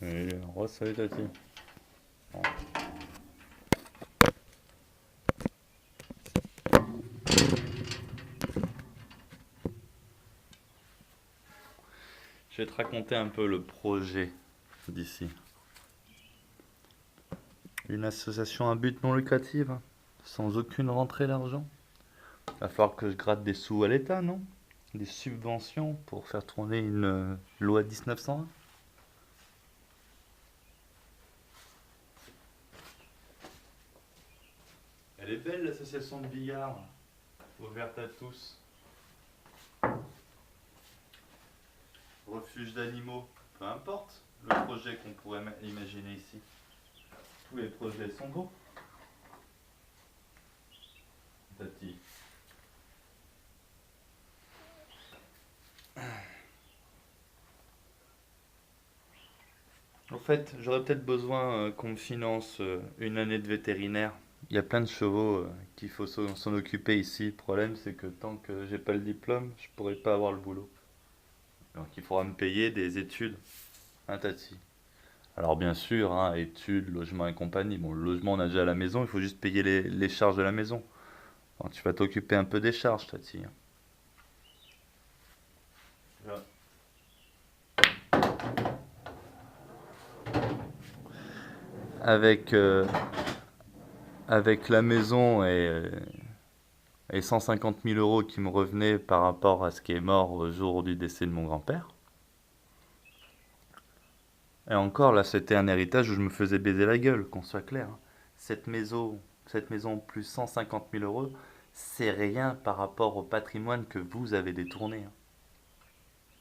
Et salut Tati. Bon. Je vais te raconter un peu le projet d'ici. Une association à but non lucratif, hein, sans aucune rentrée d'argent. Va falloir que je gratte des sous à l'État, non? Des subventions pour faire tourner une loi 1901. Elle est belle l'association de billard, ouverte à tous. Refuge d'animaux, peu importe le projet qu'on pourrait imaginer ici. Tous les projets sont beaux. Tati. En fait, j'aurais peut-être besoin qu'on me finance une année de vétérinaire. Il y a plein de chevaux qu'il faut s'en occuper ici. Le problème, c'est que tant que j'ai pas le diplôme, je pourrai pas avoir le boulot. Donc il faudra me payer des études. Un tati. Alors bien sûr, hein, études, logement et compagnie. Bon, le logement, on a déjà à la maison, il faut juste payer les charges de la maison. Bon, tu vas t'occuper un peu des charges, tati. Ja. Avec, avec la maison et 150 000 euros qui me revenaient par rapport à ce qui est mort au jour du décès de mon grand-père. Et encore, là, c'était un héritage où je me faisais baiser la gueule, qu'on soit clair, hein. Cette maison plus 150 000 euros, c'est rien par rapport au patrimoine que vous avez détourné, hein.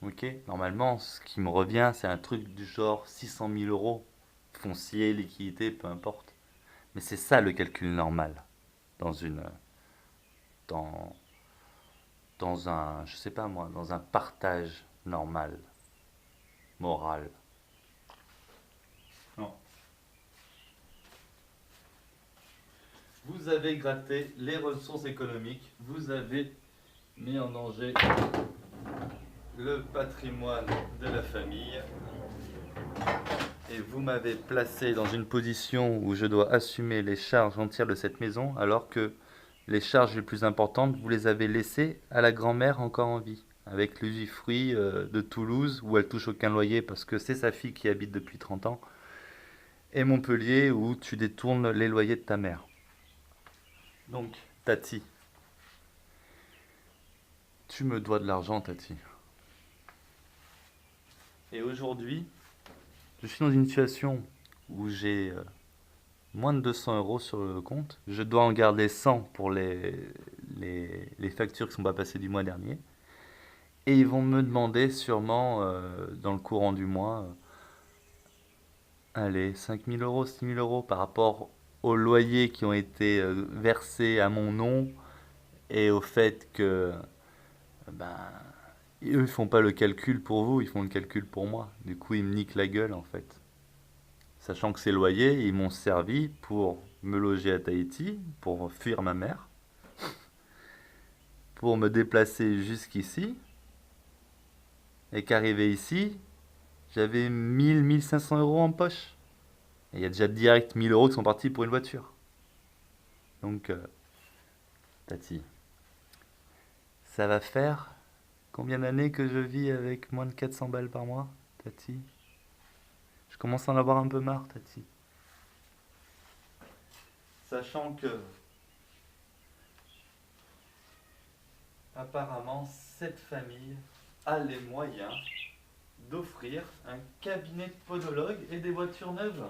Ok? Normalement, ce qui me revient, c'est un truc du genre 600 000 euros, foncier, liquidité, peu importe. Mais c'est ça le calcul normal dans une, dans, dans un, je sais pas moi, dans un partage normal, moral. Non. Vous avez gratté les ressources économiques, vous avez mis en danger le patrimoine de la famille et vous m'avez placé dans une position où je dois assumer les charges entières de cette maison alors que les charges les plus importantes, vous les avez laissées à la grand-mère encore en vie, avec l'usufruit de Toulouse où elle touche aucun loyer parce que c'est sa fille qui habite depuis 30 ans, et Montpellier où tu détournes les loyers de ta mère. Donc, Tati, tu me dois de l'argent, Tati. Et aujourd'hui, je suis dans une situation où j'ai moins de 200 euros sur le compte. Je dois en garder 100 pour les factures qui ne sont pas passées du mois dernier. Et ils vont me demander sûrement dans le courant du mois, allez, 5 000 euros, 6 000 euros par rapport aux loyers qui ont été versés à mon nom et au fait que ben, eux ils font pas le calcul pour vous, ils font le calcul pour moi. Du coup, ils me niquent la gueule en fait. Sachant que ces loyers, ils m'ont servi pour me loger à Tahiti, pour fuir ma mère, pour me déplacer jusqu'ici, et qu'arrivé ici, j'avais 1500 euros en poche. Et il y a déjà direct 1000 euros qui sont partis pour une voiture. Donc, Tati, ça va faire combien d'années que je vis avec moins de 400 balles par mois, Tati? Je commence à en avoir un peu marre, Tati. Sachant que, apparemment, cette famille a les moyens d'offrir un cabinet de podologue et des voitures neuves.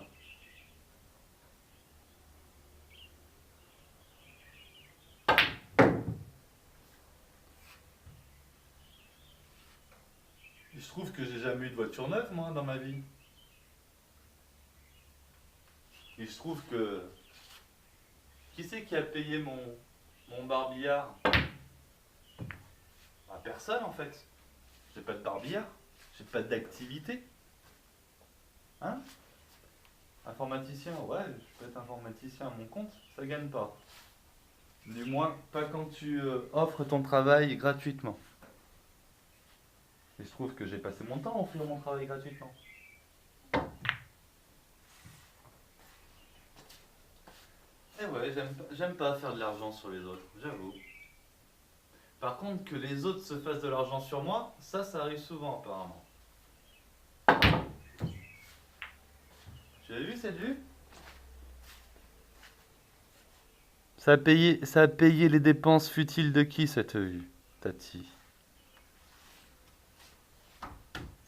Il se trouve que j'ai jamais eu de voiture neuve, moi, dans ma vie. Il se trouve que... Qui c'est qui a payé mon barbillard? Bah, personne, en fait. J'ai pas de barbillard. J'ai pas d'activité. Hein? Informaticien, ouais, je peux être informaticien à mon compte, ça gagne pas. Du moins, pas quand tu offres ton travail gratuitement. Il se trouve que j'ai passé mon temps à offrir mon travail gratuitement. Et ouais, j'aime pas faire de l'argent sur les autres, j'avoue. Par contre, que les autres se fassent de l'argent sur moi, ça arrive souvent apparemment. Tu as vu cette vue? Ça a payé les dépenses futiles de qui cette vue, Tati?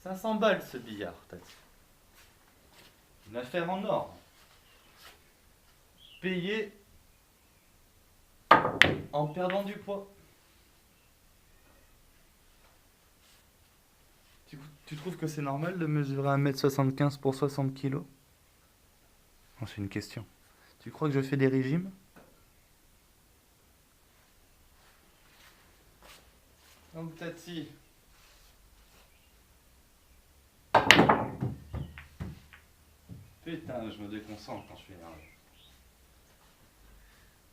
500 balles ce billard, Tati. Une affaire en or. Payé en perdant du poids. Tu trouves que c'est normal de mesurer 1,75 m pour 60 kilos? Non, c'est une question. Tu crois que je fais des régimes? Donc, Tati. Putain, je me déconcentre quand je suis énervé.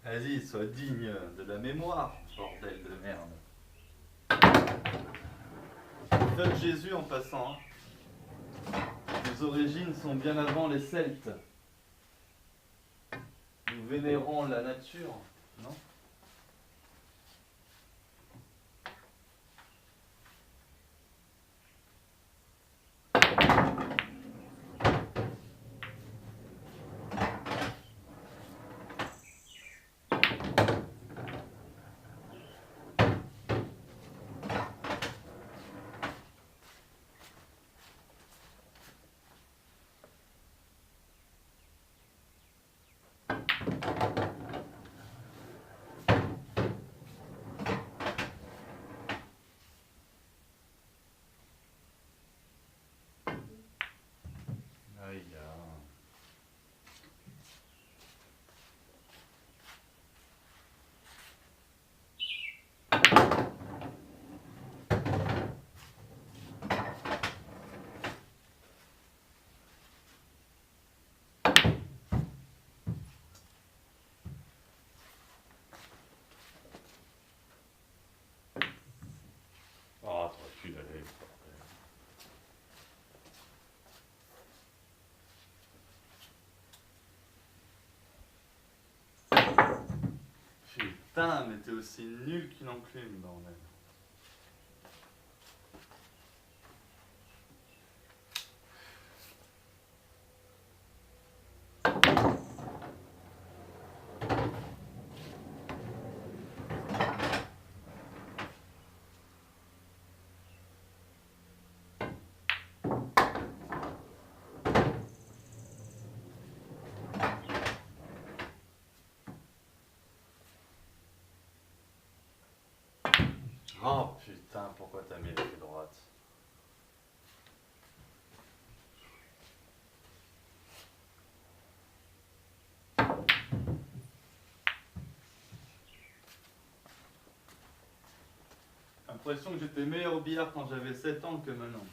Vas-y, sois digne de la mémoire, bordel de merde. Fuck Jésus en passant. Les origines sont bien avant les Celtes. Nous vénérons la nature, non? Aïe, ah. Oh, t'aurais pu l'aller. Putain, mais t'es aussi nul qu'une enclume, bordel. Oh putain, pourquoi t'as mis la pied droite? L'impression que j'étais meilleur au billard quand j'avais 7 ans que maintenant. Quoi.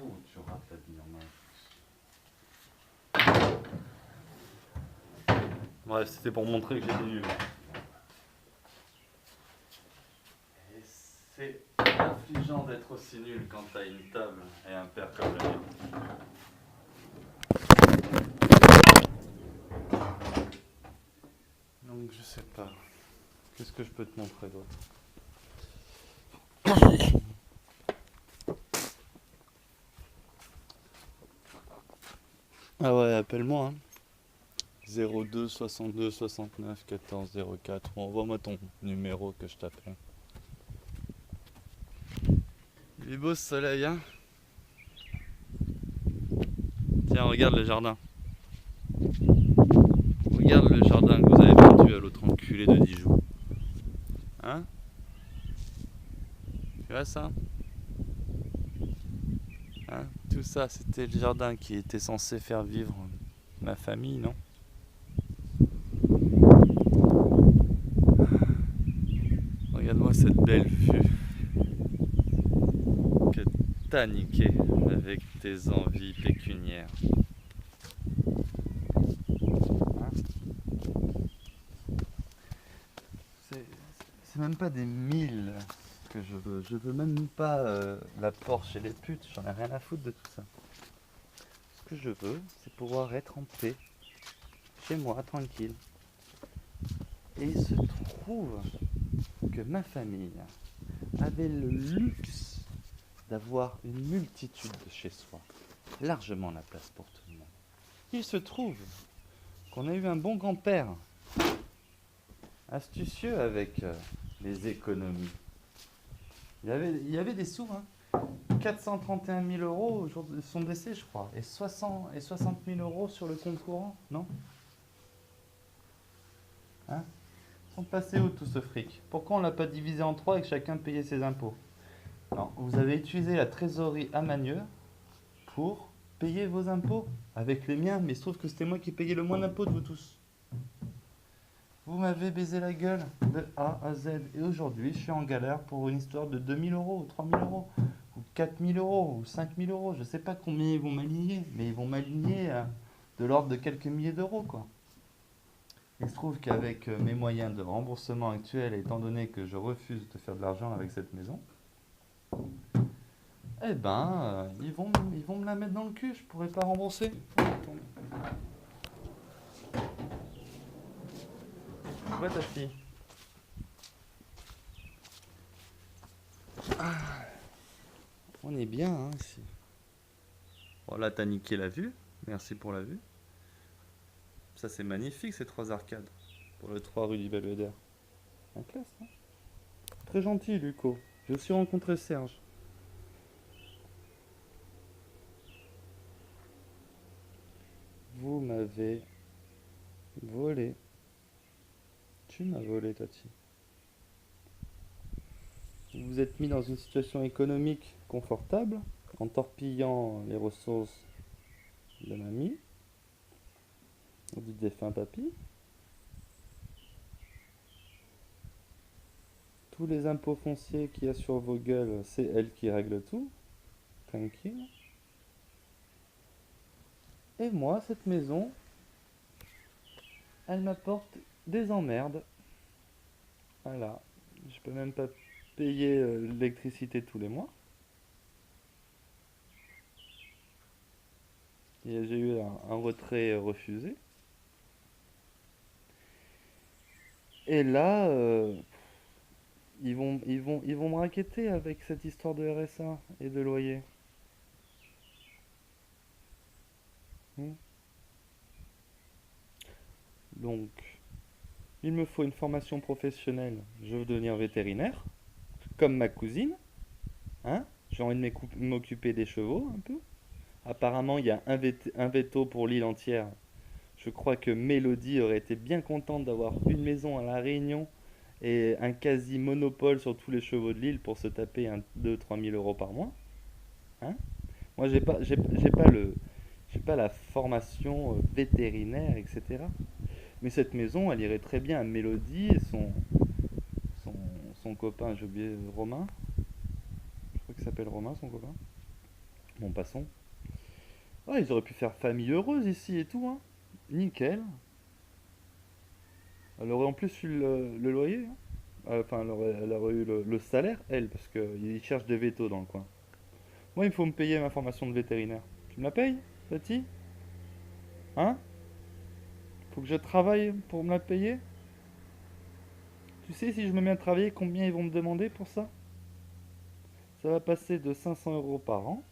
Oh, tu rates la bille en main. Bref, c'était pour montrer que j'étais nul. Et c'est affligeant d'être aussi nul quand t'as une table et un père comme le mien. Donc je sais pas. Qu'est-ce que je peux te montrer d'autre? Ah ouais, appelle-moi. Hein. 02 62 69 14 04. Bon, envoie-moi ton numéro que je t'appelle. Il est beau ce soleil, hein? Tiens, regarde le jardin. Regarde le jardin que vous avez vendu à l'autre enculé de Dijon. Hein? Tu vois ça? Hein? Tout ça, c'était le jardin qui était censé faire vivre ma famille, non? Regarde-moi cette belle vue que t'as niqué avec tes envies pécuniaires. Hein? C'est même pas des 1000 que je veux. Je veux même pas la Porsche et les putes. J'en ai rien à foutre de tout ça. Ce que je veux, c'est pouvoir être en paix, chez moi, tranquille. Et il se trouve que ma famille avait le luxe d'avoir une multitude de chez soi. Largement la place pour tout le monde. Il se trouve qu'on a eu un bon grand-père, astucieux avec les économies. Il y avait des sous, hein. 431 000 euros au jour de son décès, je crois, et 60 000 euros sur le compte courant, non? Hein? Ils sont passés où tout ce fric? Pourquoi on l'a pas divisé en trois et que chacun payait ses impôts? Non, vous avez utilisé la trésorerie à Magneux pour payer vos impôts avec les miens, mais il se trouve que c'était moi qui payais le moins d'impôts de vous tous. Vous m'avez baisé la gueule de A à Z. Et aujourd'hui, je suis en galère pour une histoire de 2 000 euros, ou 3 000 euros, ou 4 000 euros, ou 5 000 euros. Je ne sais pas combien ils vont m'aligner, mais ils vont m'aligner de l'ordre de quelques milliers d'euros, quoi. Il se trouve qu'avec mes moyens de remboursement actuels, étant donné que je refuse de faire de l'argent avec cette maison, eh ben, ils vont me la mettre dans le cul. Je pourrais pas rembourser. Ouais, ta fille. Ah, on est bien, hein, ici. Voilà, t'as niqué la vue. Merci pour la vue. Ça, c'est magnifique, ces trois arcades. Pour le 3 rue du Belvédère. En classe, hein. Très gentil, Luco. J'ai aussi rencontré Serge. Vous m'avez volé. Tu m'as volé, Tati. Vous vous êtes mis dans une situation économique confortable en torpillant les ressources de mamie, du défunt papy. Tous les impôts fonciers qu'il y a sur vos gueules, c'est elle qui règle tout. Tranquille. Et moi, cette maison, elle m'apporte des emmerdes. Voilà. Je peux même pas payer l'électricité tous les mois. Et j'ai eu un retrait refusé. Et là, ils vont me raqueter avec cette histoire de RSA et de loyer. Hmm. Donc, il me faut une formation professionnelle. Je veux devenir vétérinaire, comme ma cousine. Hein? J'ai envie de m'occuper des chevaux un peu. Apparemment, il y a un veto pour l'île entière. Je crois que Mélodie aurait été bien contente d'avoir une maison à La Réunion et un quasi monopole sur tous les chevaux de l'île pour se taper 2-3 000 euros par mois. Hein? Moi, j'ai pas la formation vétérinaire, etc. Mais cette maison, elle irait très bien à Mélodie et son, son copain, j'ai oublié, Romain. Je crois qu'il s'appelle Romain, son copain. Bon, passons. Ah, ils auraient pu faire famille heureuse ici et tout, hein. Nickel. Elle aurait en plus eu le loyer, hein. Enfin, elle aurait eu le salaire, elle, parce qu'ils cherchent des vétos dans le coin. Moi, il faut me payer ma formation de vétérinaire. Tu me la payes, Tati? Hein? Faut que je travaille pour me la payer? Tu sais, si je me mets à travailler, combien ils vont me demander pour ça? Ça va passer de 500 euros par an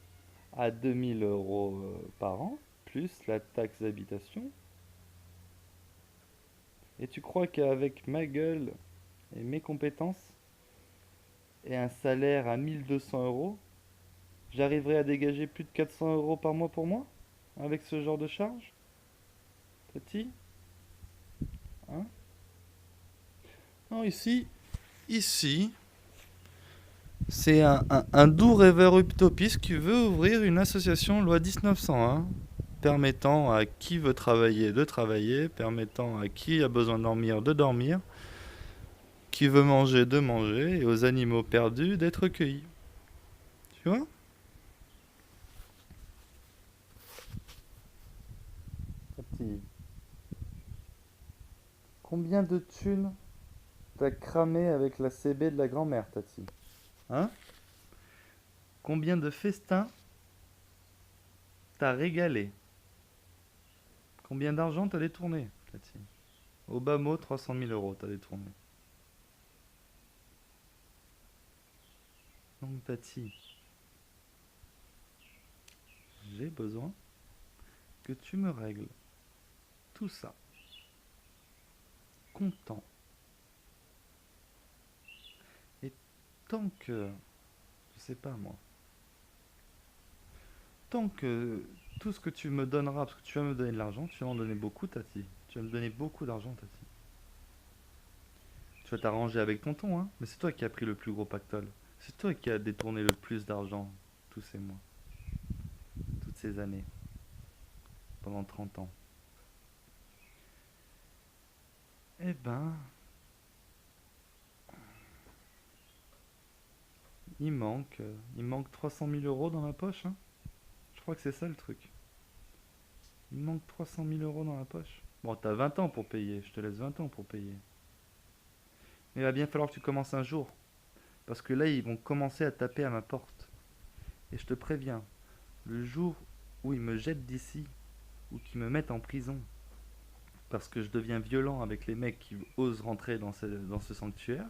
à 2000 euros par an, plus la taxe d'habitation. Et tu crois qu'avec ma gueule et mes compétences et un salaire à 1 200 euros, j'arriverai à dégager plus de 400 euros par mois pour moi? Avec ce genre de charge? Tati? Hein? Non, ici, c'est un doux rêveur utopiste qui veut ouvrir une association loi 1901 permettant à qui veut travailler de travailler, permettant à qui a besoin de dormir de dormir, qui veut manger de manger et aux animaux perdus d'être cueillis. Tu vois? Tati, combien de thunes t'as cramé avec la CB de la grand-mère, Tati? Hein? Combien de festins t'as régalé? Combien d'argent t'as détourné, Tati? Au bas mot, 300 000 euros t'as détourné. Donc, Tati, j'ai besoin que tu me règles tout ça, comptant. Et tant que, je sais pas moi, tant que tout ce que tu me donneras, parce que tu vas me donner de l'argent, tu vas m'en donner beaucoup, Tati. Tu vas me donner beaucoup d'argent, Tati. Tu vas t'arranger avec tonton, hein, mais c'est toi qui as pris le plus gros pactole. C'est toi qui as détourné le plus d'argent tous ces mois, toutes ces années, pendant 30 ans. Eh ben, il manque 300 000 euros dans la poche, hein. Je crois que c'est ça le truc. Il manque 300 000 euros dans la poche. Bon, t'as 20 ans pour payer, je te laisse 20 ans pour payer. Mais il va bien falloir que tu commences un jour. Parce que là, ils vont commencer à taper à ma porte. Et je te préviens, le jour où ils me jettent d'ici, ou qu'ils me mettent en prison, parce que je deviens violent avec les mecs qui osent rentrer dans ce sanctuaire,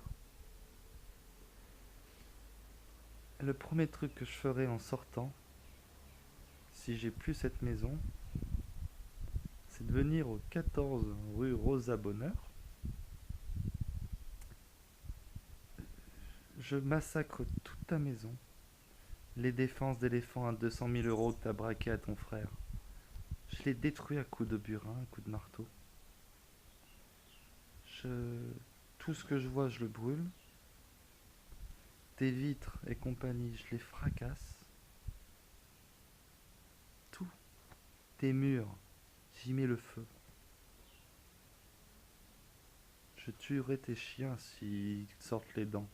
le premier truc que je ferai en sortant, si j'ai plus cette maison, c'est de venir au 14 rue Rosa Bonheur. Je massacre toute ta maison. Les défenses d'éléphants à 200 000 euros que t'as braqué à ton frère. Je les détruis à coups de burin, à coups de marteau. Je... Tout ce que je vois, je le brûle. Tes vitres et compagnie, je les fracasse. Tout. Tes murs, j'y mets le feu. Je tuerai tes chiens s'ils sortent les dents.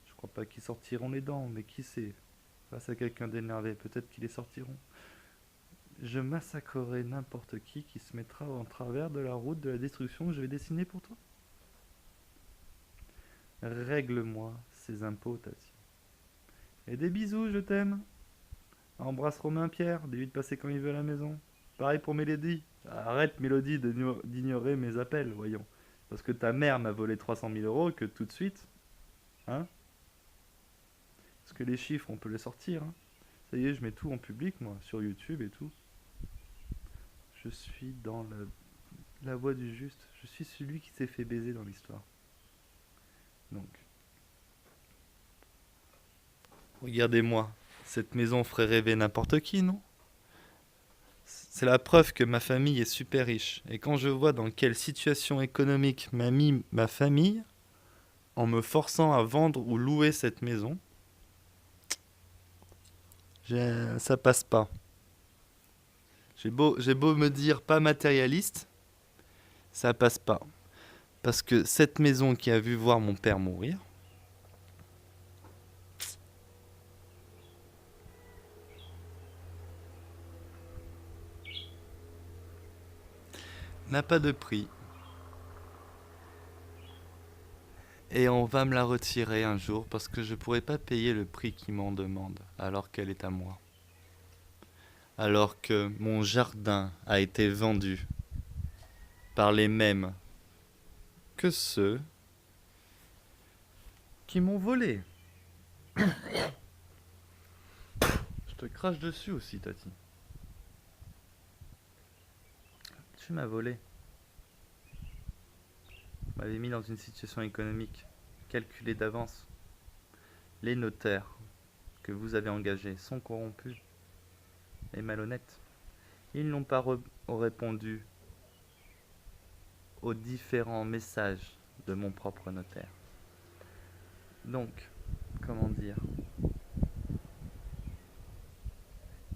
Je crois pas qu'ils sortiront les dents, mais qui sait? Face à quelqu'un d'énervé, peut-être qu'ils les sortiront. Je massacrerai n'importe qui se mettra en travers de la route de la destruction que je vais dessiner pour toi. Règle-moi ces impôts, Tati. Et des bisous, je t'aime. Embrasse Romain Pierre, dis-lui de passer quand il veut à la maison. Pareil pour Mélodie. Arrête, Mélodie, d'ignorer mes appels, voyons. Parce que ta mère m'a volé 300 000 euros que tout de suite. Hein? Parce que les chiffres, on peut les sortir. Hein. Ça y est, je mets tout en public, moi, sur YouTube et tout. Je suis dans la voie du juste. Je suis celui qui s'est fait baiser dans l'histoire. Donc, regardez-moi. Cette maison ferait rêver n'importe qui, non? C'est la preuve que ma famille est super riche. Et quand je vois dans quelle situation économique m'a mis ma famille, en me forçant à vendre ou louer cette maison, ça passe pas. J'ai beau me dire pas matérialiste, ça passe pas. Parce que cette maison qui a vu voir mon père mourir, n'a pas de prix. Et on va me la retirer un jour parce que je pourrai pas payer le prix qu'ils m'en demandent alors qu'elle est à moi. Alors que mon jardin a été vendu par les mêmes que ceux qui m'ont volé. Je te crache dessus aussi, Tati. Tu m'as volé. m'avez mis dans une situation économique calculée d'avance. Les notaires que vous avez engagés sont corrompus et malhonnêtes. Ils n'ont pas répondu aux différents messages de mon propre notaire. Donc, comment dire,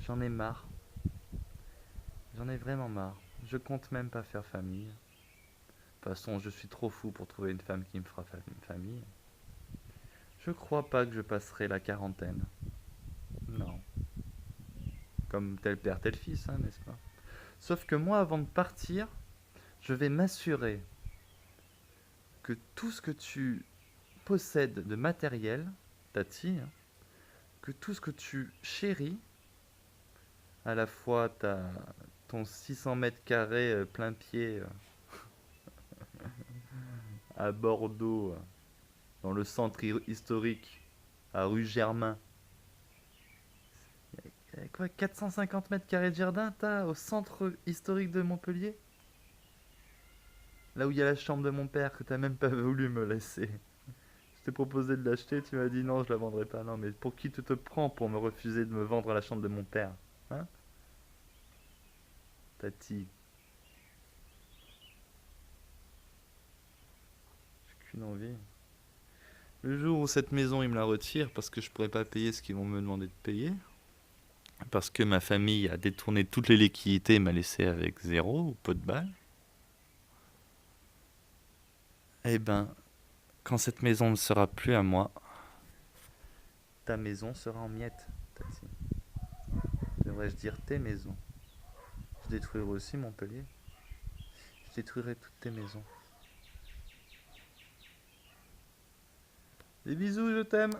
j'en ai marre. J'en ai vraiment marre. Je compte même pas faire famille. De toute façon, je suis trop fou pour trouver une femme qui me fera famille. Je crois pas que je passerai la quarantaine. Non. Comme tel père, tel fils, hein, n'est-ce pas? Sauf que moi, avant de partir, je vais m'assurer que tout ce que tu possèdes de matériel, Tati, hein, que tout ce que tu chéris, à la fois ton 600 mètres carrés plein pied à Bordeaux, dans le centre historique, à rue Germain. Il y a quoi, 450 mètres carrés de jardin, t'as, au centre historique de Montpellier? Là où il y a la chambre de mon père que t'as même pas voulu me laisser. Je t'ai proposé de l'acheter, tu m'as dit non, je la vendrai pas. Non, mais pour qui tu te prends pour me refuser de me vendre la chambre de mon père? Hein? Tati. J'ai qu'une envie. Le jour où cette maison, ils me la retirent parce que je pourrais pas payer ce qu'ils vont me demander de payer, parce que ma famille a détourné toutes les liquidités et m'a laissé avec zéro ou peu de balles, eh ben, quand cette maison ne sera plus à moi, ta maison sera en miettes, Tati. Devrais-je dire tes maisons? Je détruirai aussi Montpellier. Je détruirai toutes tes maisons. Des bisous, je t'aime.